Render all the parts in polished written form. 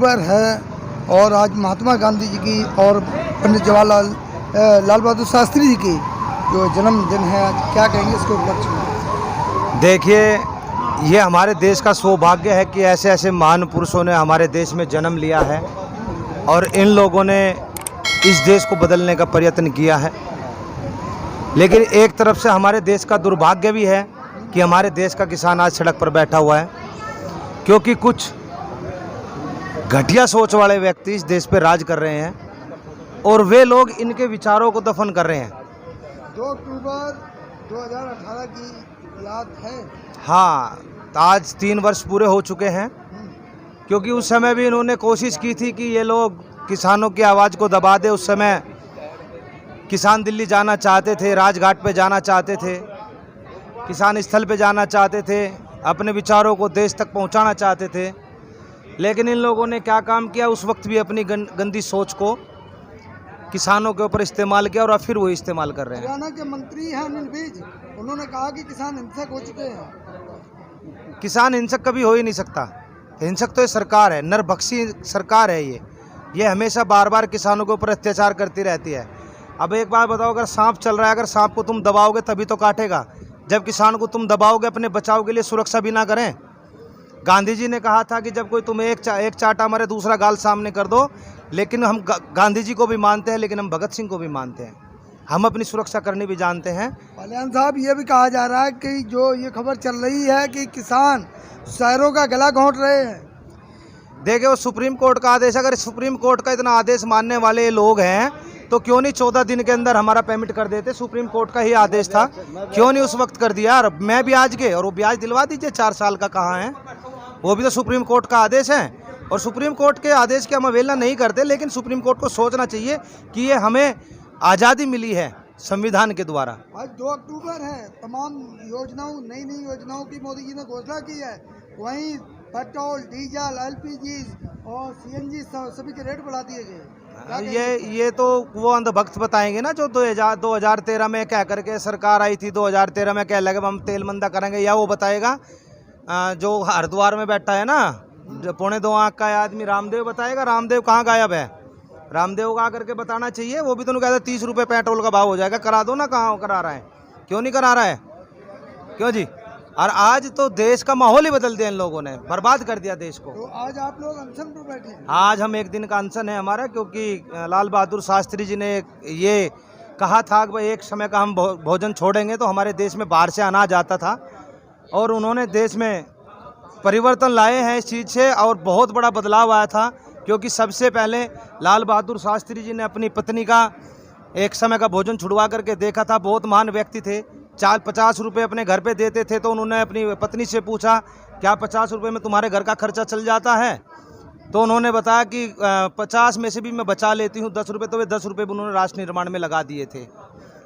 अक्टूबर है और आज महात्मा गांधी जी की और पंडित जवाहरलाल लाल बहादुर शास्त्री जी की जो जन्मदिन है, क्या कहेंगे इसके उपलक्ष्य में? देखिए, ये हमारे देश का सौभाग्य है कि ऐसे ऐसे महान पुरुषों ने हमारे देश में जन्म लिया है और इन लोगों ने इस देश को बदलने का प्रयत्न किया है। लेकिन एक तरफ से हमारे देश का दुर्भाग्य भी है कि हमारे देश का किसान आज सड़क पर बैठा हुआ है, क्योंकि कुछ घटिया सोच वाले व्यक्ति इस देश पे राज कर रहे हैं और वे लोग इनके विचारों को दफन कर रहे हैं। 2 अक्टूबर 2018 की याद है? हाँ, आज 3 वर्ष पूरे हो चुके हैं, क्योंकि उस समय भी इन्होंने कोशिश की थी कि ये लोग किसानों की आवाज़ को दबा दे। उस समय किसान दिल्ली जाना चाहते थे, राजघाट पे जाना चाहते थे, किसान स्थल पे जाना चाहते थे, अपने विचारों को देश तक पहुंचाना चाहते थे। लेकिन इन लोगों ने क्या काम किया, उस वक्त भी अपनी गंदी सोच को किसानों के ऊपर इस्तेमाल किया और अब फिर वो इस्तेमाल कर रहे हैं। हरियाणा के मंत्री हैं अनिल विज, उन्होंने कहा कि किसान हिंसक हो चुके हैं। किसान हिंसक कभी हो ही नहीं सकता। हिंसक तो ये सरकार है, नरभक्षी सरकार है ये हमेशा बार बार किसानों के ऊपर अत्याचार करती रहती है। अब एक बात बताओ, अगर सांप चल रहा है, अगर सांप को तुम दबाओगे तभी तो काटेगा। जब किसान को तुम दबाओगे अपने बचाव के लिए सुरक्षा भी ना करें। गांधी जी ने कहा था कि जब कोई तुम्हें एक चाटा मारे दूसरा गाल सामने कर दो। लेकिन हम गांधी जी को भी मानते हैं, लेकिन हम भगत सिंह को भी मानते हैं। हम अपनी सुरक्षा करनी भी जानते हैं। कल्याण साहब, ये भी कहा जा रहा है कि जो ये खबर चल रही है कि किसान शहरों का गला घोंट रहे हैं। देखिए, वो सुप्रीम कोर्ट का आदेश, अगर सुप्रीम कोर्ट का इतना आदेश मानने वाले लोग हैं तो क्यों नहीं 14 दिन के अंदर हमारा पेमेंट कर देते। सुप्रीम कोर्ट का ही आदेश था, क्यों नहीं उस वक्त कर दिया। और मैं ब्याज के, और वो ब्याज दिलवा दीजिए 4 साल का, कहाँ है वो भी तो सुप्रीम कोर्ट का आदेश है। और सुप्रीम कोर्ट के आदेश की हम अवहेलना नहीं करते, लेकिन सुप्रीम कोर्ट को सोचना चाहिए कि ये हमें आज़ादी मिली है संविधान के द्वारा। आज 2 अक्टूबर है, तमाम योजनाओं, नई नई योजनाओं की मोदी जी ने घोषणा की है। वहीं पेट्रोल, डीजल, एलपीजी और सीएनजी सभी के रेट बढ़ा दिए गए। ये तो वो अंधभक्त बताएंगे ना, जो 2013 में कह करके सरकार आई थी, 2013 में कह लगे हम तेल मंदा करेंगे, या वो बताएगा जो हरिद्वार में बैठा है ना, जो 2.25 आँख का आदमी, रामदेव बताएगा। रामदेव कहाँ गायब है? रामदेव को आकर के बताना चाहिए। वो भी तो कहता है 30 रुपये पेट्रोल का भाव हो जाएगा, करा दो ना। कहाँ करा रहा है, क्यों नहीं करा रहा है, क्यों जी? और आज तो देश का माहौल ही बदल दिया इन लोगों ने, बर्बाद कर दिया देश को। तो आज आप लोग अनशन पर बैठे हैं? आज हम 1 दिन का अनशन है हमारा, क्योंकि लाल बहादुर शास्त्री जी ने ये कहा था कि भाई एक समय का हम भोजन छोड़ेंगे। तो हमारे देश में बाहर से अनाज आता था और उन्होंने देश में परिवर्तन लाए हैं इस चीज़ से, और बहुत बड़ा बदलाव आया था। क्योंकि सबसे पहले लाल बहादुर शास्त्री जी ने अपनी पत्नी का एक समय का भोजन छुड़वा करके देखा था। बहुत महान व्यक्ति थे, 50 रुपये अपने घर पे देते थे। तो उन्होंने अपनी पत्नी से पूछा, क्या 50 रुपये में तुम्हारे घर का खर्चा चल जाता है? तो उन्होंने बताया कि 50 में से भी मैं बचा लेती हूँ 10 रुपये। तो वे 10 रुपये भी उन्होंने राष्ट्र निर्माण में लगा दिए थे।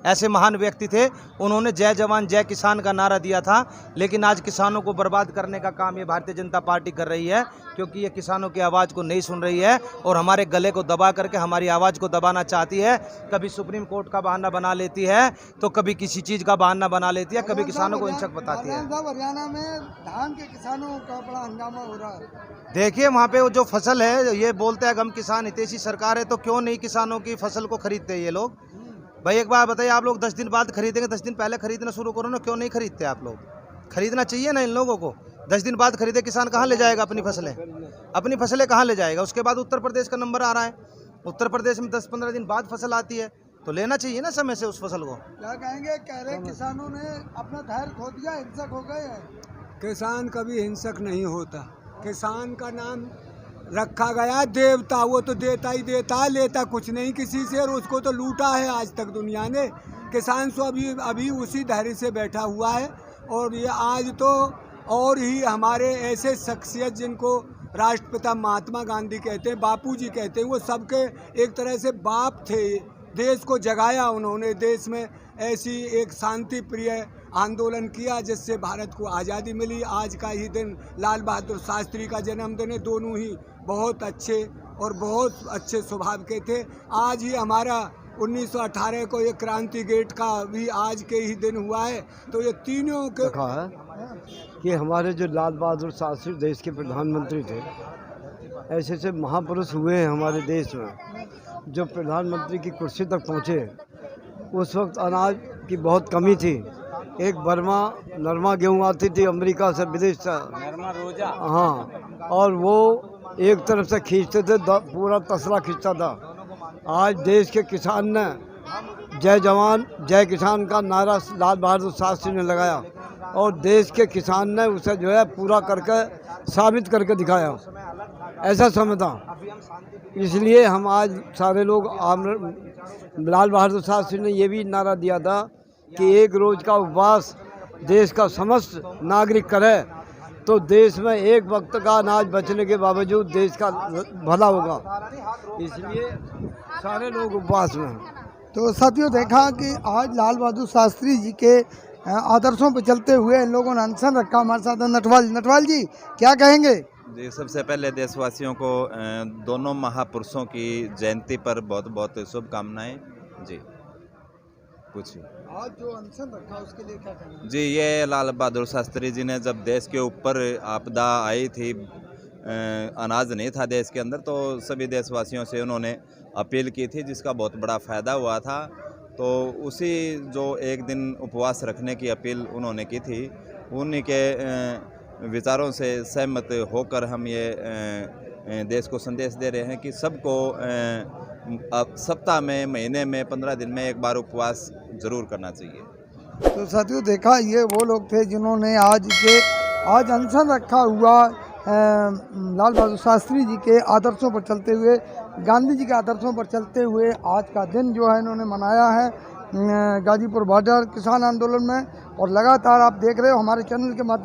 ऐसे महान व्यक्ति थे। उन्होंने जय जवान जय किसान का नारा दिया था। लेकिन आज किसानों को बर्बाद करने का काम ये भारतीय जनता पार्टी कर रही है, क्योंकि ये किसानों की आवाज़ को नहीं सुन रही है और हमारे गले को दबा करके हमारी आवाज़ को दबाना चाहती है। कभी सुप्रीम कोर्ट का बहाना बना लेती है, तो कभी किसी चीज़ का बहाना बना लेती है, कभी किसानों को हिंसक बताती है। हरियाणा में धान के किसानों का बड़ा हंगामा हो रहा है। देखिए, वहाँ पे वो जो फसल है, ये बोलते हैं हम किसान हितैषी सरकार है, तो क्यों नहीं किसानों की फसल को खरीदते ये लोग? भाई एक बात बताइए, आप लोग 10 दिन बाद खरीदेंगे, 10 दिन पहले खरीदना शुरू करो ना। क्यों नहीं खरीदते आप लोग? खरीदना चाहिए ना इन लोगों को। 10 दिन बाद खरीदे किसान, कहाँ ले जाएगा अपनी फसलें? अपनी फसलें कहाँ ले जाएगा? उसके बाद उत्तर प्रदेश का नंबर आ रहा है। उत्तर प्रदेश में 10-15 दिन बाद फसल आती है, तो लेना चाहिए ना समय से उस फसल को। क्या कहेंगे? कह रहे किसानों ने अपना धैर्य खो दिया, हिंसक हो गए हैं। किसान कभी हिंसक नहीं होता। किसान का नाम रखा गया देवता, वो तो देता ही देता है, लेता कुछ नहीं किसी से, और उसको तो लूटा है आज तक दुनिया ने। किसान सो अभी उसी धैर्य से बैठा हुआ है। और ये आज तो और ही हमारे ऐसे शख्सियत जिनको राष्ट्रपिता महात्मा गांधी कहते हैं, बापूजी कहते हैं, वो सबके एक तरह से बाप थे। देश को जगाया उन्होंने, देश में ऐसी एक शांति प्रिय आंदोलन किया जिससे भारत को आज़ादी मिली। आज का ही दिन लाल बहादुर शास्त्री का जन्मदिन है। दोनों ही बहुत अच्छे और बहुत अच्छे स्वभाव के थे। आज ही हमारा 1918 को ये क्रांति गेट का भी आज के ही दिन हुआ है। तो ये तीनों के देखा है कि हमारे जो लाल बहादुर शास्त्री देश के प्रधानमंत्री थे, ऐसे ऐसे महापुरुष हुए हैं हमारे देश में, जो प्रधानमंत्री की कुर्सी तक पहुँचे। उस वक्त अनाज की बहुत कमी थी। एक बर्मा नरमा गेहूँ आती थी अमेरिका से, विदेश से, नरमा रोजा, हाँ, और वो एक तरफ से खींचते थे, पूरा तसला खींचता था। आज देश के किसान ने जय जवान जय किसान का नारा लाल बहादुर शास्त्री ने लगाया, और देश के किसान ने उसे जो है पूरा करके साबित करके दिखाया। ऐसा समय था, इसलिए हम आज सारे लोग लाल बहादुर शास्त्री ने ये भी नारा दिया था कि एक रोज का उपवास देश का समस्त नागरिक करे तो देश में एक वक्त का अनाज बचने के बावजूद देश का भला होगा। इसलिए सारे लोग उपवास में हैं। तो साथियों, देखा कि आज लाल बहादुर शास्त्री जी के आदर्शों पर चलते हुए इन लोगों ने अनशन रखा। हमारे साथ नटवाल जी, क्या कहेंगे? जी, सबसे पहले देशवासियों को दोनों महापुरुषों की जयंती पर बहुत बहुत शुभकामनाएं। जी, पूछिए। आज जो अनशन रखा उसके लिए क्या कहेंगे? जी, ये लाल बहादुर शास्त्री जी ने जब देश के ऊपर आपदा आई थी, अनाज नहीं था देश के अंदर, तो सभी देशवासियों से उन्होंने अपील की थी, जिसका बहुत बड़ा फ़ायदा हुआ था। तो उसी जो एक दिन उपवास रखने की अपील उन्होंने की थी, उन्हीं के विचारों से सहमत होकर हम ये देश को संदेश दे रहे हैं कि सबको अब सप्ताह में, महीने में, 15 दिन में एक बार उपवास ज़रूर करना चाहिए। तो साथियों, देखा ये वो लोग थे जिन्होंने आज अनशन रखा हुआ लाल बहादुर शास्त्री जी के आदर्शों पर चलते हुए, गांधी जी के आदर्शों पर चलते हुए आज का दिन जो है इन्होंने मनाया है गाजीपुर बॉर्डर किसान आंदोलन में। और लगातार आप देख रहे हो हमारे चैनल के माध्यम